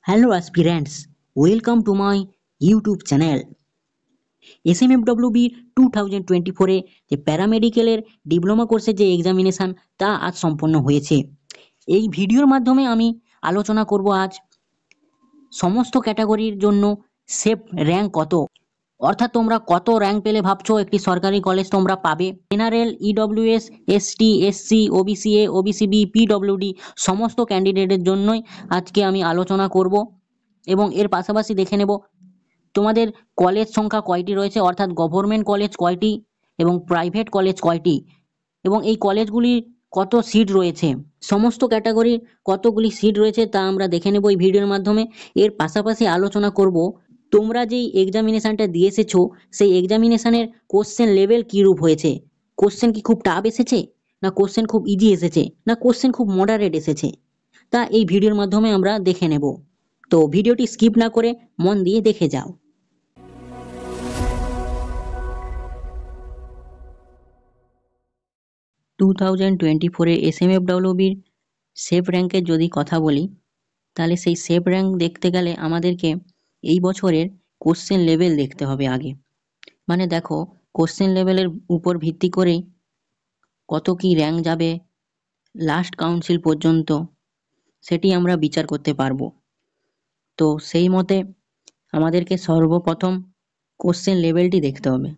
Hello aspirants, welcome to my YouTube channel. SMFWB 2024 যে প্যারামেডিক্যালের diploma কোর্সের যে এক্সামিনেশন তা আজ সম্পন্ন হয়েছে। এই ভিডিওর মাধ্যমে আমি আলোচনা করব আজ সমস্ত ক্যাটাগরির জন্য সেফ র্যাঙ্ক কত, অর্থাৎ তোমরা কত র্যাঙ্ক পেলে ভাবছো একটি সরকারি কলেজ তোমরা পাবে। General, EWS, ST, SC, OBC-A, OBC B, PWD সমস্ত ক্যান্ডিডেটের জন্যই আজকে আমি আলোচনা করব এবং এর পাশাপাশি দেখে নেব তোমাদের কলেজ সংখ্যা কয়টি রয়েছে, অর্থাৎ গভর্নমেন্ট কলেজ কয়টি এবং প্রাইভেট কলেজ কয়টি এবং এই কলেজগুলির কত সিট রয়েছে, সমস্ত ক্যাটাগরির কতগুলি সিট রয়েছে তা আমরা দেখে নেব এই ভিডিওর মাধ্যমে। এর পাশাপাশি আলোচনা করব তোমরা যেই এক্সামিনেশনটা দিয়ে এসেছো সেই এক্সামিনেশনের কোশ্চেন লেভেল কী রূপ হয়েছে। কোশ্চেন কি খুব টাফ এসেছে, না কোশ্চেন খুব ইজি এসেছে, না কোশ্চেন খুব মডারেট এসেছে, তা এই ভিডিওর মাধ্যমে আমরা দেখে নেব। তো ভিডিওটি স্কিপ না করে মন দিয়ে দেখে যাও। টু 2024 SMFWBর সেফ র্যাঙ্কের যদি কথা বলি, তাহলে সেই সেফ র্যাঙ্ক দেখতে গেলে আমাদেরকে এই বছরের কোশ্চেন লেভেল দেখতে হবে আগে। মানে দেখো, কোশ্চেন লেভেলের উপর ভিত্তি করেই কত কি র্যাঙ্ক যাবে লাস্ট কাউন্সিল পর্যন্ত সেটি আমরা বিচার করতে পারবো। তো সেই মতে আমাদেরকে সর্বপ্রথম কোশ্চেন লেভেলটি দেখতে হবে।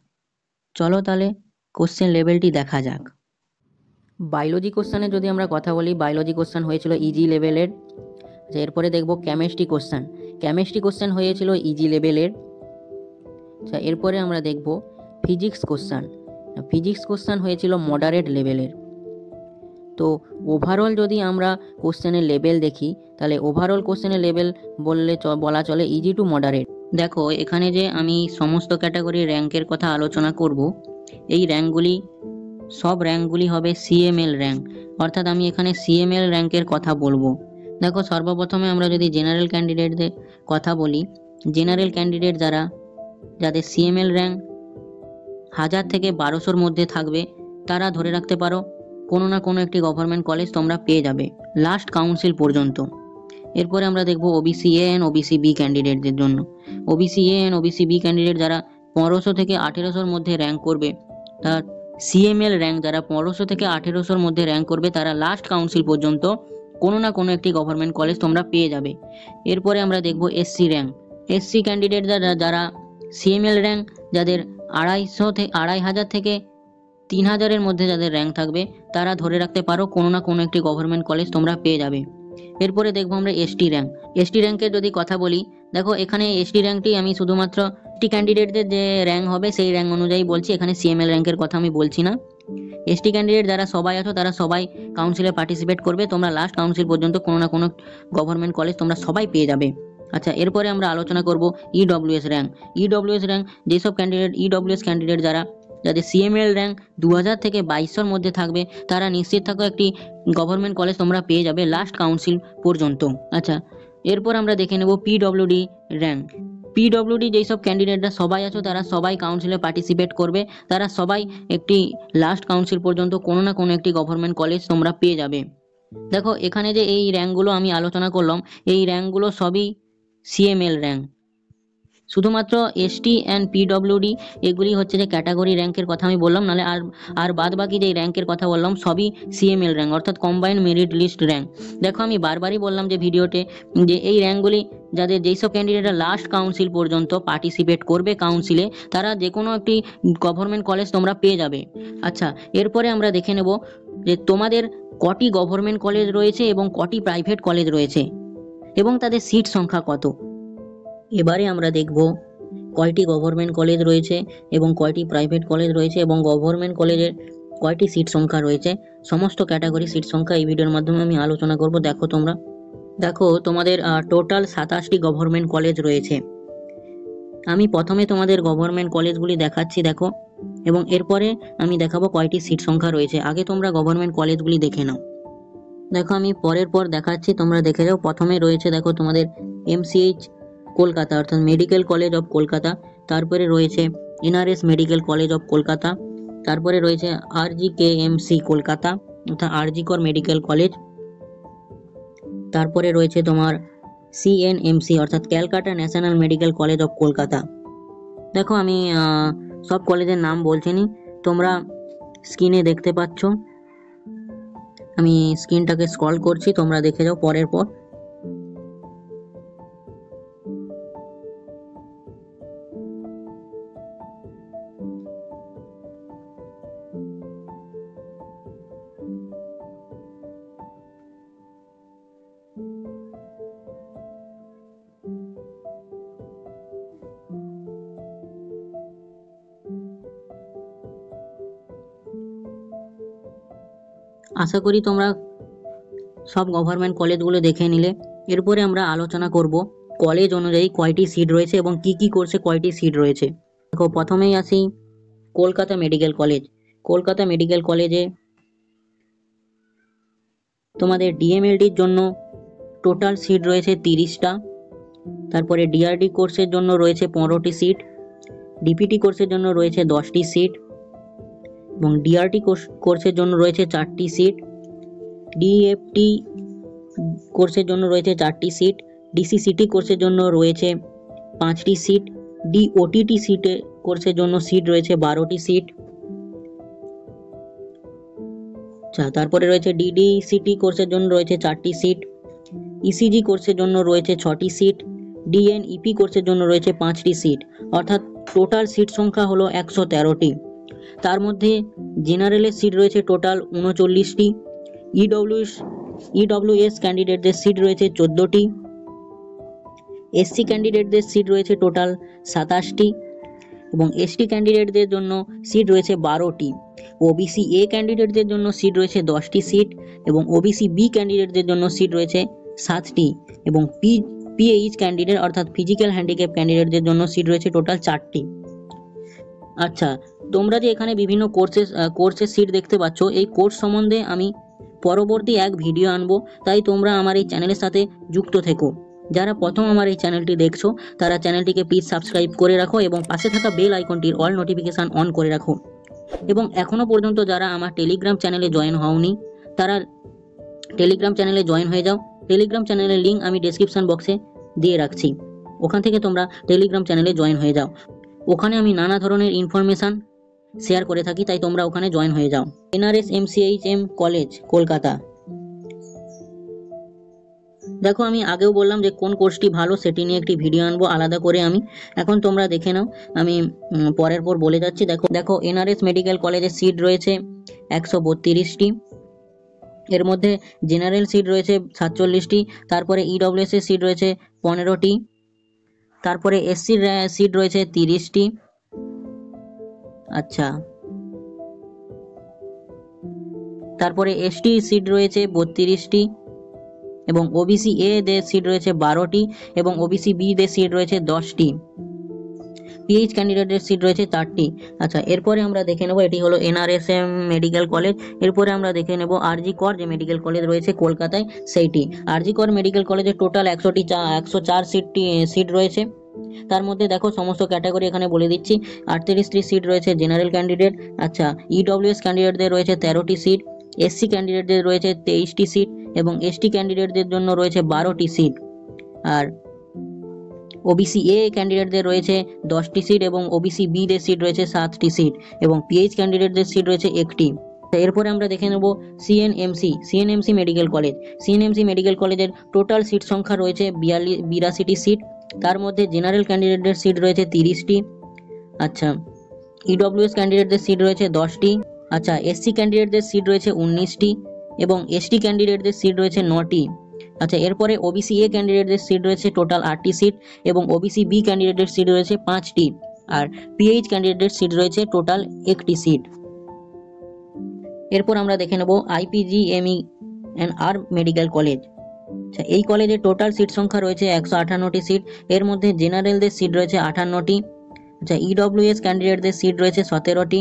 চলো তাহলে কোশ্চেন লেভেলটি দেখা যাক। বায়োলজি কোশ্চেনে যদি আমরা কথা বলি, বায়োলজি কোশ্চেন হয়েছিল ইজি লেভেলের। এরপরে দেখব কেমিস্ট্রি কোশ্চেন, কেমিস্ট্রি কোশ্চেন হয়েছিল ইজি লেভেলের। আচ্ছা, এরপরে আমরা দেখব ফিজিক্স কোশ্চেন, ফিজিক্স কোশ্চেন হয়েছিল মডারেট লেভেলের। তো ওভারঅল যদি আমরা কোশ্চেনের লেভেল দেখি, তাহলে ওভারঅল কোশ্চেনের লেভেল বলা চলে ইজি টু মডারেট। দেখো, এখানে যে আমি সমস্ত ক্যাটাগরির র্যাঙ্কের কথা আলোচনা করব, এই র্যাঙ্কগুলি সব র্যাঙ্কগুলি হবে সিএমএল র্যাঙ্ক, অর্থাৎ আমি এখানে সিএমএল র্যাঙ্কের কথা বলবো। দেখো, সর্বপ্রথমে আমরা যদি জেনারেল ক্যান্ডিডেটদের কথা বলি, জেনারেল ক্যান্ডিডেট যাদের সিএমএল র্যাঙ্ক 1000 থেকে 1200-র মধ্যে থাকবে, তারা ধরে রাখতে পারো কোনো না কোনো একটি গভর্নমেন্ট কলেজ তোমরা পেয়ে যাবে লাস্ট কাউন্সিল পর্যন্ত। এরপরে আমরা দেখব OBC A and OBC B ক্যান্ডিডেটদের জন্য। OBC A and OBC B candidate যারা 1500 থেকে 1800-র মধ্যে র্যাঙ্ক করবে, তার সিএমএল র্যাঙ্ক যারা 1500 থেকে 1800-র মধ্যে র্যাঙ্ক করবে, তারা লাস্ট কাউন্সিল পর্যন্ত কোনো না কোনো একটি গভর্নমেন্ট কলেজ তোমরা পেয়ে যাবে। এরপরে আমরা দেখব এসসি র্যাঙ্ক, এসসি ক্যান্ডিডেট যারা সিএমএল র্যাঙ্ক যাদের 2500 থেকে 3000-এর মধ্যে যাদের র্যাঙ্ক থাকবে, তারা ধরে রাখতে পারো কোনো না কোনো একটি গভর্নমেন্ট কলেজ তোমরা পেয়ে যাবে। এরপরে দেখবো আমরা এসটি র্যাঙ্ক, এসটি র্যাঙ্কের যদি কথা বলি, দেখো এখানে এসটি র্যাঙ্কটি আমি শুধুমাত্র এসটি ক্যান্ডিডেটদের যে র্যাঙ্ক হবে সেই র্যাঙ্ক অনুযায়ী বলছি, এখানে সিএমএল র্যাঙ্কের কথা আমি বলছি না। এসটি ক্যান্ডিডেট যারা সবাই আছো তারা সবাই কাউন্সিলে পার্টিসিপেট করবে, তোমরা লাস্ট কাউন্সিল পর্যন্ত কোনো না কোনো গভর্নমেন্ট কলেজ তোমরা সবাই পেয়ে যাবে। আচ্ছা, এরপরে আমরা আলোচনা করব ইডব্লিউএস র্যাঙ্ক। ইডব্লিউএস র্যাঙ্ক যেসব ক্যান্ডিডেট ইডব্লিউএস ক্যান্ডিডেট যাদের সিএমএল র্যাঙ্ক 2000 থেকে 2200-র মধ্যে থাকবে, তারা নিশ্চিত থাকো একটি গভর্নমেন্ট কলেজ তোমরা পেয়ে যাবে লাস্ট কাউন্সিল পর্যন্ত। আচ্ছা, এরপর আমরা দেখে নেব পিডব্লিউডি র্যাঙ্ক। পিডব্লিউডি যেসব ক্যান্ডিডেটরা সবাই আছো তারা সবাই কাউন্সিলে পার্টিসিপেট করবে, তারা সবাই একটি লাস্ট কাউন্সিল পর্যন্ত কোনো না কোনো একটি গভর্নমেন্ট কলেজ তোমরা পেয়ে যাবে। দেখো, এখানে যে এই র্যাঙ্কগুলো আমি আলোচনা করলাম, এই র্যাঙ্কগুলো সবই সিএমএল র্যাঙ্ক। শুধুমাত্র এসটি অ্যান্ড পিডব্লিউডি এগুলি হচ্ছে যে ক্যাটাগরি র্যাঙ্কের কথা আমি বললাম, নাহলে আর বাদ বাকি যে র্যাঙ্কের কথা বললাম সবই সিএমএল র্যাঙ্ক, অর্থাৎ কম্বাইন্ড মেরিট লিস্ট র্যাঙ্ক। দেখো, আমি বারবারই বললাম যে ভিডিওতে যে এই র্যাঙ্কগুলি যেসব ক্যান্ডিডেটরা লাস্ট কাউন্সিল পর্যন্ত পার্টিসিপেট করবে কাউন্সিলে, তারা যে কোনো একটি গভর্নমেন্ট কলেজ তোমরা পেয়ে যাবে। আচ্ছা, এরপরে আমরা দেখে নেব যে তোমাদের কটি গভর্নমেন্ট কলেজ রয়েছে এবং কটি প্রাইভেট কলেজ রয়েছে এবং তাদের সিট সংখ্যা কত। এবারে আমরা দেখব কয়টি গভর্নমেন্ট কলেজ রয়েছে এবং কয়টি প্রাইভেট কলেজ রয়েছে এবং গভর্নমেন্ট কলেজের কয়টি সিট সংখ্যা রয়েছে। সমস্ত ক্যাটাগরি সিট সংখ্যা এই ভিডিওর মাধ্যমে আমি আলোচনা করব। দেখো তোমাদের টোটাল 27টি গভর্নমেন্ট কলেজ রয়েছে। আমি প্রথমে তোমাদের গভর্নমেন্ট কলেজগুলি দেখাচ্ছি, দেখো, এবং এরপরে আমি দেখাবো কয়টি সিট সংখ্যা রয়েছে। আগে তোমরা গভর্নমেন্ট কলেজগুলি দেখে নাও। দেখো, আমি পরের পর দেখাচ্ছি, তোমরা দেখে যাও। প্রথমে রয়েছে দেখো তোমাদের এমসিএইচ কলকাতা, অর্থাৎ মেডিকেল কলেজ অফ কলকাতা। তারপরে রয়েছে NRS medical college of Kolkata. তারপরে রয়েছে আরজিকেএমসি কলকাতা, অর্থাৎ আরজি কর মেডিকেল কলেজ। তারপরে রয়েছে তোমার সিএনএমসি অর্থাৎ Calcutta national medical college of Kolkata. দেখো আমি সব কলেজের নাম বলছি নি, তোমরা স্ক্রিনে দেখতে পাচ্ছ, আমি স্ক্রিনটাকে স্ক্রল করছি, তোমরা দেখে যাও পরের পর। আশা করি তোমরা সব গভর্নমেন্ট কলেজগুলো দেখে নিলে। এরপরে আমরা আলোচনা করব কলেজ অনুযায়ী কয়টি সিট রয়েছে এবং কি কি কোর্সে কয়টি সিট রয়েছে। দেখো প্রথমেই আসি Kolkata medical college. Kolkata medical কলেজে তোমাদের ডিএমএলডির জন্য টোটাল সিট রয়েছে 30টা। তারপরে ডিআরডি কোর্সের জন্য রয়েছে 15টি সিট, ডিপিটি কোর্সের জন্য রয়েছে 10টি সিট এবং ডিআরটি কোর্সের জন্য রয়েছে 4টি সিট, ডিএফটি কোর্সের জন্য রয়েছে 4টি সিট, ডিসিসিটি কোর্সের জন্য রয়েছে 5টি সিট, ডিওটিটি সিটে কোর্সের জন্য সিট রয়েছে 12টি সিট। আচ্ছা, তারপরে রয়েছে ডিডিসিটি কোর্সের জন্য রয়েছে 4টি সিট, ইসিজি কোর্সের জন্য রয়েছে 6টি সিট, ডিএনইপি কোর্সের জন্য রয়েছে 5টি সিট, অর্থাৎ টোটাল সিট সংখ্যা হলো 113টি। তার মধ্যে জেনারেলের সিট রয়েছে টোটাল 39টি, ইডব্লিউএস ক্যান্ডিডেটদের সিট রয়েছে 14টি, এসসি ক্যান্ডিডেটদের সিট রয়েছে টোটাল 27টি এবং এসটি ক্যান্ডিডেটদের জন্য সিট রয়েছে 12টি, ওবিসি এ ক্যান্ডিডেটদের জন্য সিট রয়েছে 10টি সিট এবং ওবিসি বি ক্যান্ডিডেটদের জন্য সিট রয়েছে 7টি এবং পিএইচ ক্যান্ডিডেট অর্থাৎ ফিজিক্যাল হ্যান্ডিক্যাপ ক্যান্ডিডেটদের জন্য সিট রয়েছে টোটাল 4টি। আচ্ছা, তোমরা যে এখানে বিভিন্ন কোর্সের সিট দেখতে পাচ্ছ, এই কোর্স সম্বন্ধে আমি পরবর্তী এক ভিডিও আনবো, তাই তোমরা আমার এই চ্যানেলের সাথে যুক্ত থেকো। যারা প্রথম আমার এই চ্যানেলটি দেখছো তারা চ্যানেলটিকে প্লিজ সাবস্ক্রাইব করে রাখো এবং পাশে থাকা বেল আইকনটির অল নোটিফিকেশান অন করে রাখো। এবং এখনও পর্যন্ত যারা আমার টেলিগ্রাম চ্যানেলে জয়েন হওনি তারা টেলিগ্রাম চ্যানেলে জয়েন হয়ে যাও। টেলিগ্রাম চ্যানেলের লিঙ্ক আমি ডেসক্রিপশন বক্সে দিয়ে রাখছি, ওখান থেকে তোমরা টেলিগ্রাম চ্যানেলে জয়েন হয়ে যাও। ওখানে আমি নানা ধরনের ইনফরমেশান শেয়ার করে থাকি, তাই তোমরা ওখানে জয়েন হয়ে যাও। NRS MCHM college Kolkata. দেখো আমি আগেও বললাম যে কোন কোর্সটি ভালো সেটি নিয়ে একটি ভিডিও আনবো আলাদা করে আমি। এখন তোমরা দেখে নাও, আমি পরের পর বলে যাচ্ছি। দেখো এনআরএস মেডিকেল কলেজের সিট রয়েছে 132টি, এর মধ্যে জেনারেল সিট রয়েছে 47টি, তারপরে ইডব্লিউএস এর সিট রয়েছে 15টি, তারপরে এসসির সিট রয়েছে 30টি। আচ্ছা, তারপরে এসটি সিট রয়েছে 32টি এবং ওবিসি এ দের সিট রয়েছে 12টি এবং ওবিসি বি দের সিট রয়েছে 10টি, পিএইচ ক্যান্ডিডেটের সিট রয়েছে 4টি। আচ্ছা, এরপরে আমরা দেখে নেব, এটি হলো এনআরএসএম মেডিকেল কলেজ। এরপরে আমরা দেখে নেব আরজি কর যে মেডিকেল কলেজ রয়েছে কলকাতায় সেইটি। আরজি কর মেডিকেল কলেজে টোটাল 104 সিট রয়েছে। তার মধ্যে দেখো সমস্ত ক্যাটাগরি এখানে বলে দিচ্ছি। 38টি সিট রয়েছে জেনারেল ক্যান্ডিডেট। আচ্ছা, ইডব্লিউএস ক্যান্ডিডেটদের রয়েছে 13টি সিট, এসসি ক্যান্ডিডেটদের রয়েছে 23টি সিট এবং এসটি ক্যান্ডিডেটদের জন্য রয়েছে 12টি সিট। আর ওবিসি এ ক্যান্ডিডেটদের রয়েছে 10টি সিট এবং ওবিসি বি দের সিট রয়েছে 7টি সিট এবং পিএইচ ক্যান্ডিডেটদের সিট রয়েছে 1টি। এরপরে আমরা দেখে নেব CNMC medical college. CNMC medical কলেজের টোটাল সিট সংখ্যা রয়েছে 82টি সিট। তার মধ্যে জেনারেল ক্যান্ডিডেটদের সিট রয়েছে 30টি। আচ্ছা, ইডব্লিউএস ক্যান্ডিডেটদের সিট রয়েছে 10টি। আচ্ছা, এসসি ক্যান্ডিডেটদের সিট রয়েছে 19টি এবং এসটি ক্যান্ডিডেটদের সিট রয়েছে 9টি। আচ্ছা, এরপরে ওবিসি এ ক্যান্ডিডেটদের সিট রয়েছে টোটাল 8টি সিট এবং ওবিসি বি ক্যান্ডিডেটের সিট রয়েছে 5টি আর পিএইচ ক্যান্ডিডেটের সিট রয়েছে টোটাল 1টি সিট। এরপর আমরা দেখে নেব আইপিজিএমইএনআর মেডিকেল কলেজ। আচ্ছা, এই কলেজে টোটাল সিট সংখ্যা রয়েছে 158টি সিট। এর মধ্যে জেনারেলদের সিট রয়েছে 58টি। আচ্ছা, ইডব্লিউএস ক্যান্ডিডেটদের সিট রয়েছে 17টি,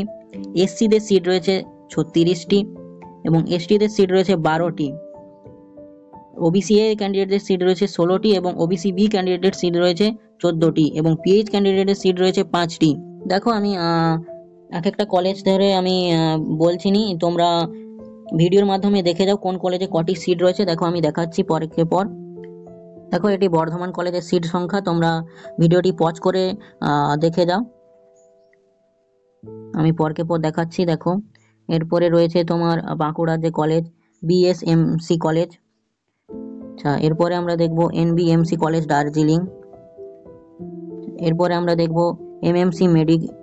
এসসিদের সিট রয়েছে 36টি এবং এসটিদের সিট রয়েছে 12টি, ওবিসি এ ক্যান্ডিডেটদের সিট রয়েছে 16টি এবং ওবিসি বি ক্যান্ডিডেটের সিট রয়েছে 14টি এবং পিএইচ ক্যান্ডিডেটের সিট রয়েছে 5টি। দেখো আমি এক একটা কলেজ ধরে আমি বলছি নি, তোমরা ভিডিওর মাধ্যমে দেখে যাও কোন কলেজে কটি সিট রয়েছে। দেখো আমি দেখাচ্ছি পরের পর। দেখো এটি বর্ধমান কলেজের সিট সংখ্যা, তোমরা ভিডিওটি পজ করে দেখে যাও, আমি পরকে পর দেখাচ্ছি। দেখো এরপরে রয়েছে তোমার বাঁকুড়ার যে কলেজ বিএসএমসি কলেজ। আচ্ছা, এরপরে আমরা দেখব এনবিএমসি কলেজ দার্জিলিং। এরপরে আমরা দেখব এমএমসি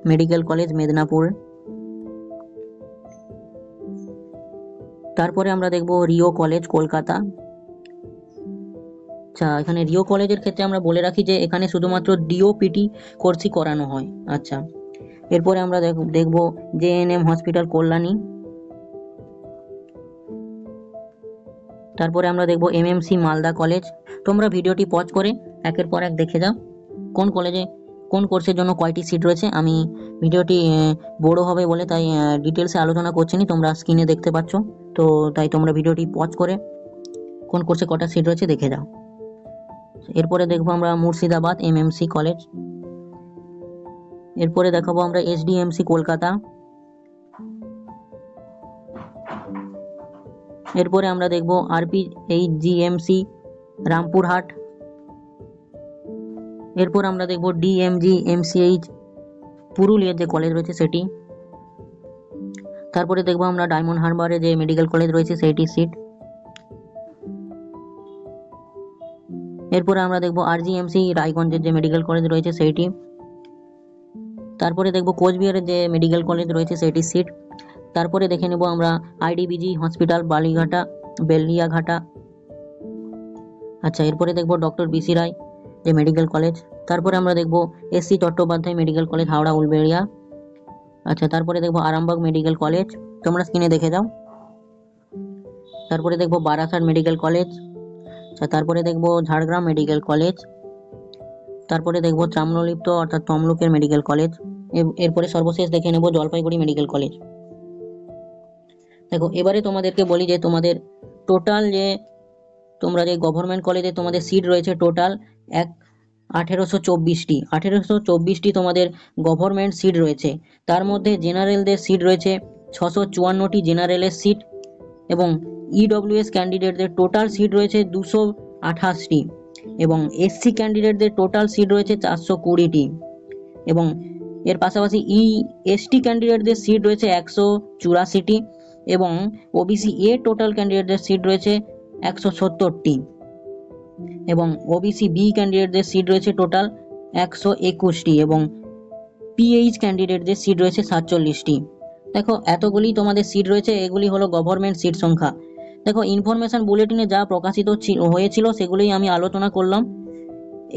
মেডিকেল কলেজ মেদিনীপুর। তারপরে আমরা দেখব রিও কলেজ কলকাতা। আচ্ছা, এখানে রিও কলেজের ক্ষেত্রে আমরা বলে রাখি যে এখানে শুধুমাত্র ডিওপিটি কোর্সই করানো হয়। আচ্ছা, এরপরে আমরা দেখব জেএনএম হসপিটাল কল্যাণী। তারপরে আমরা দেখব এমএমসি মালদা কলেজ। তোমরা ভিডিওটি পজ করে একের পর এক দেখে যাও কোন কলেজে কোন কোর্সের জন্য কয়টি সিট রয়েছে। আমি ভিডিওটি বড় হবে বলে তাই ডিটেলসে আলোচনা করছি না, তোমরা স্ক্রিনে দেখতে পাচ্ছ, তো তাই তোমরা ভিডিওটি পজ করে কোন কোর্সে কটা সিট রয়েছে দেখে যাও। এরপরে দেখবো আমরা মুর্শিদাবাদ এমএমসি কলেজ। এরপরে দেখাবো আমরা এসডিএমসি কলকাতা। এরপরে আমরা দেখবো আরপিএইচজিএমসি রামপুরহাট। এরপর আমরা দেখবো ডিএমজিএমসিএইচ পুরুলিয়ার যে কলেজ রয়েছে সেটি। তারপরে দেখবো আমরা ডায়মন্ড হারবারে যে মেডিকেল কলেজ রয়েছে সেইটি সিট। এরপরে আমরা দেখবো আরজিএমসি রায়গঞ্জের যে মেডিকেল কলেজ রয়েছে সেইটি। তারপরে দেখবো কোচবিহারের যে মেডিকেল কলেজ রয়েছে সেটি সিট। তারপরে দেখে নেব আমরা আইডিবিজি হসপিটাল বালিঘাটা বেলিয়াঘাটা। আচ্ছা, এরপরে দেখবো ডক্টর বিসি রায় যে মেডিকেল কলেজ। তারপরে আমরা দেখবো SC Chattopadhyay medical college Howrah Uluberia. আচ্ছা, তারপরে দেখবো আরামবাগ মেডিকেল কলেজ, তোমরা স্ক্রিনে দেখে যাও। তারপরে দেখবো বারাসাত মেডিকেল কলেজ। আচ্ছা, তারপরে দেখবো ঝাড়গ্রাম মেডিকেল কলেজ। তারপরে দেখবো তাম্রলিপ্ত অর্থাৎ তমলুকের মেডিকেল কলেজ। এরপরে সর্বশেষ দেখে নেব জলপাইগুড়ি মেডিকেল কলেজ। দেখো এবারে তোমাদেরকে বলি যে তোমাদের টোটাল যে তোমরা যে গভর্নমেন্ট কলেজে তোমাদের সিট রয়েছে টোটাল 1824টি তোমাদের গভর্নমেন্ট সিট রয়েছে। তার মধ্যে জেনারেলদের সিট রয়েছে 654টি জেনারেলের সিট, এবং ইডব্লিউএস ক্যান্ডিডেটদের টোটাল সিট রয়েছে 228টি, এবং এসসি ক্যান্ডিডেটদের টোটাল সিট রয়েছে 420টি, এবং এর পাশাপাশি এসটি ক্যান্ডিডেটদের সিট রয়েছে 184টি, এবং ওবিসি এ টোটাল ক্যান্ডিডেটদের সিট রয়েছে 170টি, এবং ওবিসি বি ক্যান্ডিডেটদের সিট রয়েছে টোটাল 121টি, এবং পিএইচ ক্যান্ডিডেটদের সিট রয়েছে 47টি। দেখো এতগুলি তোমাদের সিট রয়েছে, এগুলি হলো গভর্নমেন্ট সিট সংখ্যা। দেখো ইনফরমেশন বুলেটিনে যা প্রকাশিত হয়েছিল সেগুলোই আমি আলোচনা করলাম।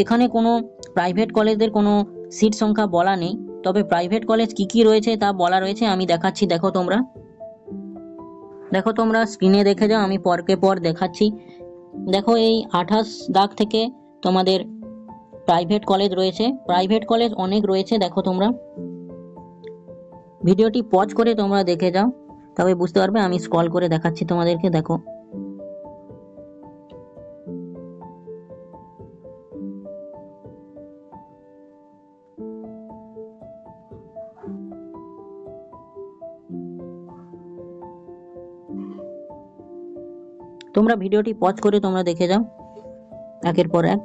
এখানে কোনো প্রাইভেট কলেজদের কোনো সিট সংখ্যা বলা নেই, তবে প্রাইভেট কলেজ কি কি রয়েছে তা বলা রয়েছে, আমি দেখাচ্ছি। দেখো তোমরা স্ক্রিনে দেখে যাও, আমি পরকে পর দেখাচ্ছি। দেখো এই 28 দাগ থেকে তোমাদের প্রাইভেট কলেজ রয়েছে, প্রাইভেট কলেজ অনেক রয়েছে। দেখো তোমরা ভিডিওটি পজ করে তোমরা দেখে যাও, তবে বুঝতে পারবে। আমি স্ক্রল করে দেখাচ্ছি তোমাদেরকে। দেখো তোমরা ভিডিওটি পজ করে তোমরা দেখে যাও একের পর এক।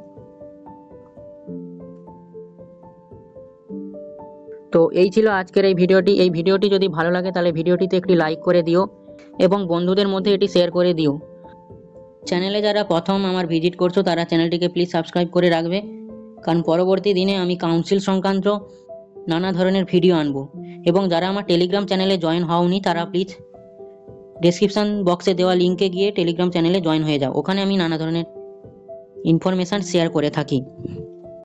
তো এই ছিল আজকের এই ভিডিওটি যদি ভালো লাগে তাহলে ভিডিওটিতে একটি লাইক করে দিও এবং বন্ধুদের মধ্যে এটি শেয়ার করে দিও। চ্যানেলে যারা প্রথম আমার ভিজিট করছো তারা চ্যানেলটিকে প্লিজ সাবস্ক্রাইব করে রাখবে, কারণ পরবর্তী দিনে আমি কাউন্সিল সংক্রান্ত নানা ধরনের ভিডিও আনবো। এবং যারা আমার টেলিগ্রাম চ্যানেলে জয়েন হওনি তারা প্লিজ ডেসক্রিপশন বক্সে দেওয়া লিঙ্কে গিয়ে টেলিগ্রাম চ্যানেলে জয়েন হয়ে যাও, ওখানে আমি নানা ধরনের ইনফরমেশান শেয়ার করে থাকি।